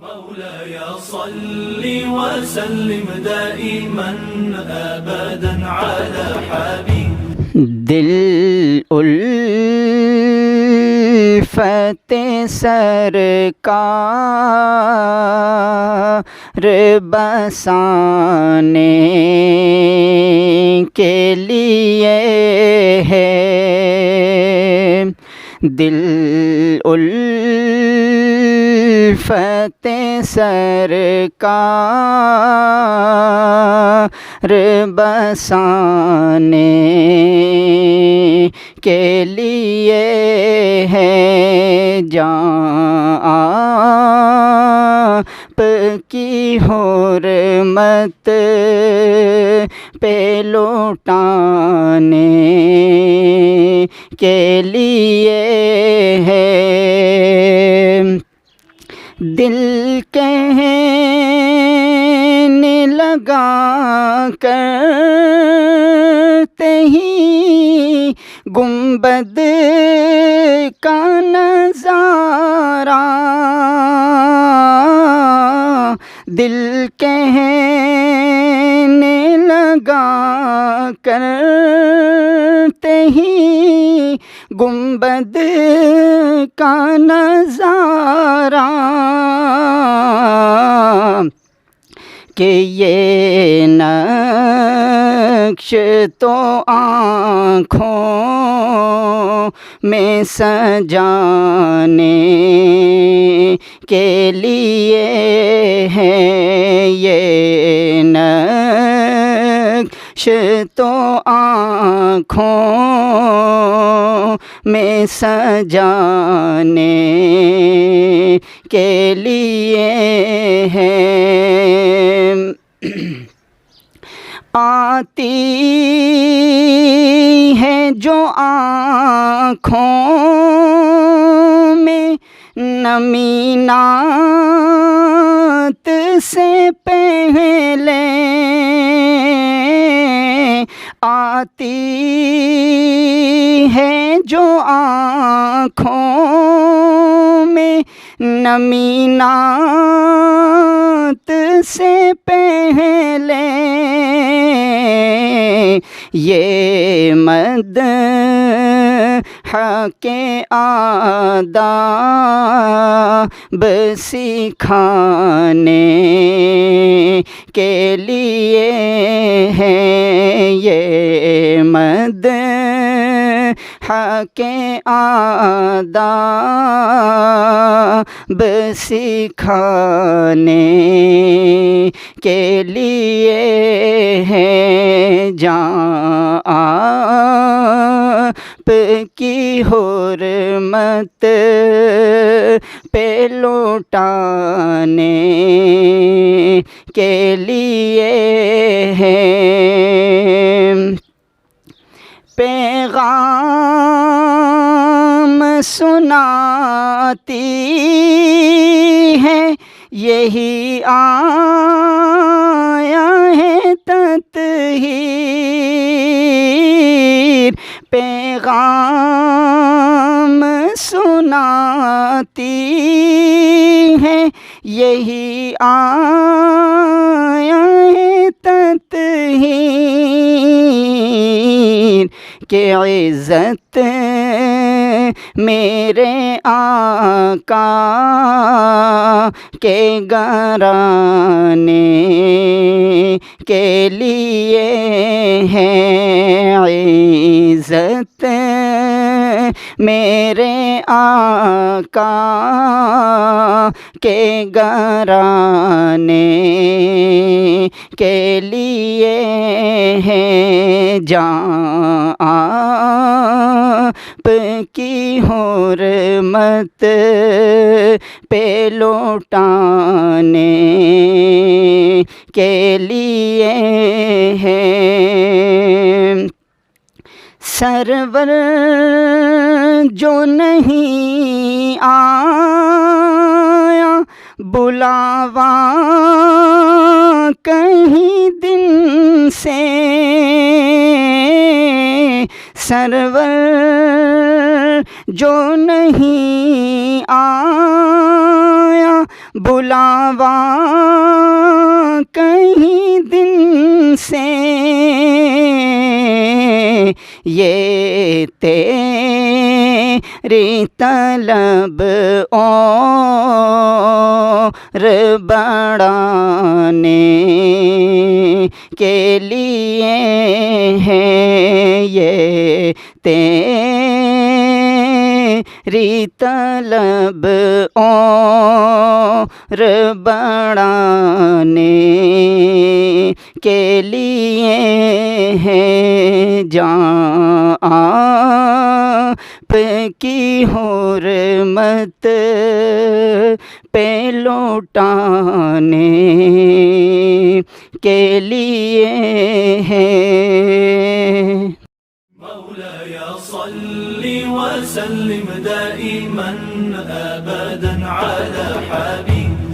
مولاي صل وسلم دائما ابدا على حبيب دل الفت سرکار بسانے کے لیے ہے، دل الفت سرکار بسانے کے لیے ہے، جان آپ کی حرمت پہ لوٹانے کے لیے ہے، دل کہنے لگا کرتے ہی گنبد کا نظارہ، دل کہنے لگا کرتے ہی گنبد کا نظارہ، کہ یہ نقش تو آنکھوں میں سجانے کے لیے ہے، یہ نقش تو آنکھوں میں سجانے کے لیے ہے، آتی ہے جو آنکھوں میں نمی نعت سے پہلے، آتی ہے جو آنکھوں میں نمی نعت سے پہلے، یہ مدح کے آداب سکھانے کے لیے ہے، یہ مدح کے آداب سکھانے کے لیے ہے، جان آپ کی حرمت پہ لوٹانے کے لیے ہے، پیغام سناتی ہے یہی آیا ہے تطہیر، پیغام سناتی ہے یہی آیا ہے تطہیر، کہ عزت میرے آقا کے گھرانے کے لیے ہے، عزت میرے آقا کے گھرانے کے لیے ہے، جان آپ کی حرمت پہ لوٹانے کے لیے ہے، سرور جو نہیں آیا بلاوا کہیں دن سے، سرور جو نہیں آیا بلاوا کہیں دن سے یہ تیری طلب اور بڑھانے کے لیے ہے، یہ تیری طلب اور بڑھانے کے لیے ہے، جان آپ کی حرمت پہ لوٹانے کے لیے ہے۔ مولاي صل وسلم دائما أبدا على حبيبك